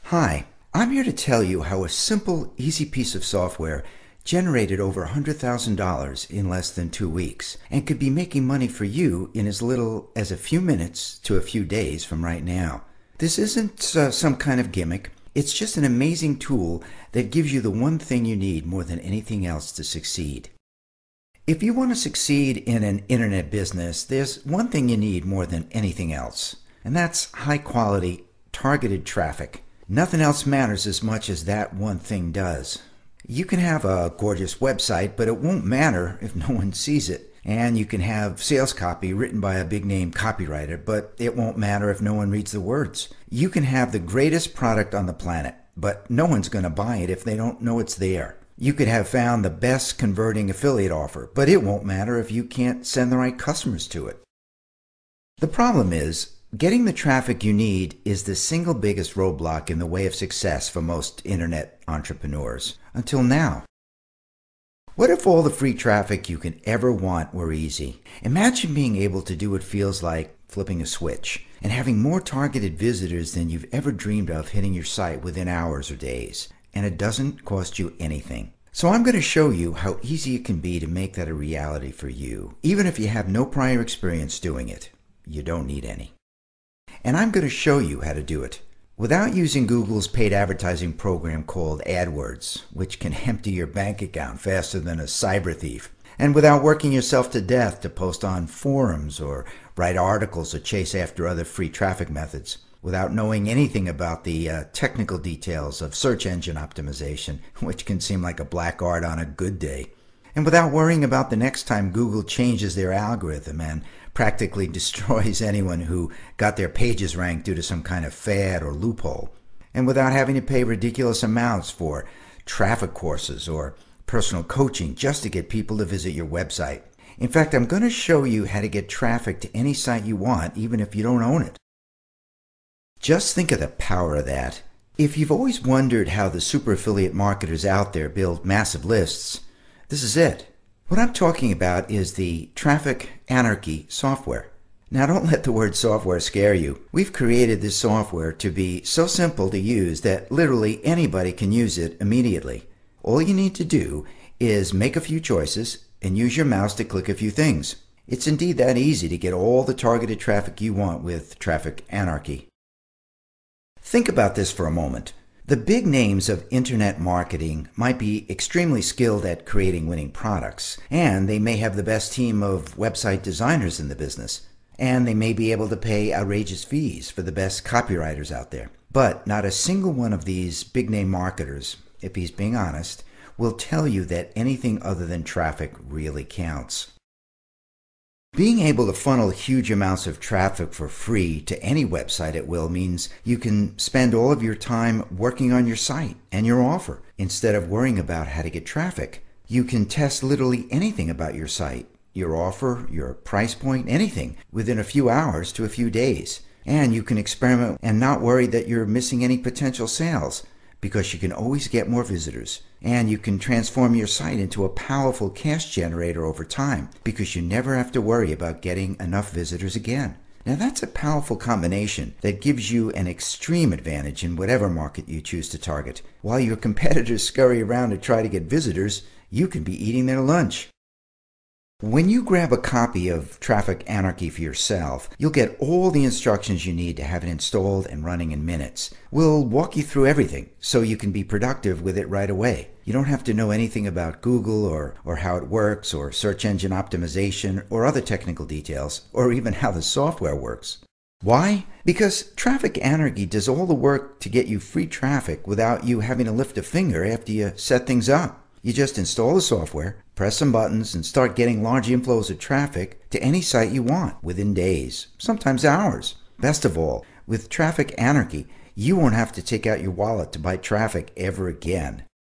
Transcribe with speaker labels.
Speaker 1: Hi, I'm here to tell you how a simple, easy piece of software generated over $100,000 in less than 2 weeks and could be making money for you in as little as a few minutes to a few days from right now. This isn't some kind of gimmick. It's just an amazing tool that gives you the one thing you need more than anything else to succeed. If you want to succeed in an internet business, there's one thing you need more than anything else, and that's high quality, targeted traffic. Nothing else matters as much as that one thing does. You can have a gorgeous website, but it won't matter if no one sees it. And you can have sales copy written by a big name copywriter, but it won't matter if no one reads the words. You can have the greatest product on the planet, but no one's going to buy it if they don't know it's there. You could have found the best converting affiliate offer, but it won't matter if you can't send the right customers to it. The problem is, getting the traffic you need is the single biggest roadblock in the way of success for most internet entrepreneurs, until now. What if all the free traffic you can ever want were easy? Imagine being able to do what feels like flipping a switch and having more targeted visitors than you've ever dreamed of hitting your site within hours or days, and it doesn't cost you anything. So I'm going to show you how easy it can be to make that a reality for you, even if you have no prior experience doing it. You don't need any. And I'm going to show you how to do it without using Google's paid advertising program called AdWords, which can empty your bank account faster than a cyber thief, and without working yourself to death to post on forums or write articles or chase after other free traffic methods, without knowing anything about the technical details of search engine optimization, which can seem like a black art on a good day, and without worrying about the next time Google changes their algorithm and practically destroys anyone who got their pages ranked due to some kind of fad or loophole, and without having to pay ridiculous amounts for traffic courses or personal coaching just to get people to visit your website. In fact, I'm going to show you how to get traffic to any site you want, even if you don't own it. Just think of the power of that. If you've always wondered how the super affiliate marketers out there build massive lists, this is it. What I'm talking about is the Traffic Anarchy software. Now, don't let the word software scare you. We've created this software to be so simple to use that literally anybody can use it immediately. All you need to do is make a few choices and use your mouse to click a few things. It's indeed that easy to get all the targeted traffic you want with Traffic Anarchy. Think about this for a moment. The big names of internet marketing might be extremely skilled at creating winning products, and they may have the best team of website designers in the business, and they may be able to pay outrageous fees for the best copywriters out there. But not a single one of these big name marketers, if he's being honest, will tell you that anything other than traffic really counts. Being able to funnel huge amounts of traffic for free to any website at will means you can spend all of your time working on your site and your offer instead of worrying about how to get traffic. You can test literally anything about your site, your offer, your price point, anything within a few hours to a few days. And you can experiment and not worry that you're missing any potential sales, because you can always get more visitors. And you can transform your site into a powerful cash generator over time, because you never have to worry about getting enough visitors again. Now, that's a powerful combination that gives you an extreme advantage in whatever market you choose to target. While your competitors scurry around to try to get visitors, you can be eating their lunch. When you grab a copy of Traffic Anarchy for yourself, you'll get all the instructions you need to have it installed and running in minutes. We'll walk you through everything so you can be productive with it right away. You don't have to know anything about Google or how it works or search engine optimization or other technical details or even how the software works. Why? Because Traffic Anarchy does all the work to get you free traffic without you having to lift a finger after you set things up. You just install the software, press some buttons, and start getting large inflows of traffic to any site you want within days, sometimes hours. Best of all, with Traffic Anarchy, you won't have to take out your wallet to buy traffic ever again.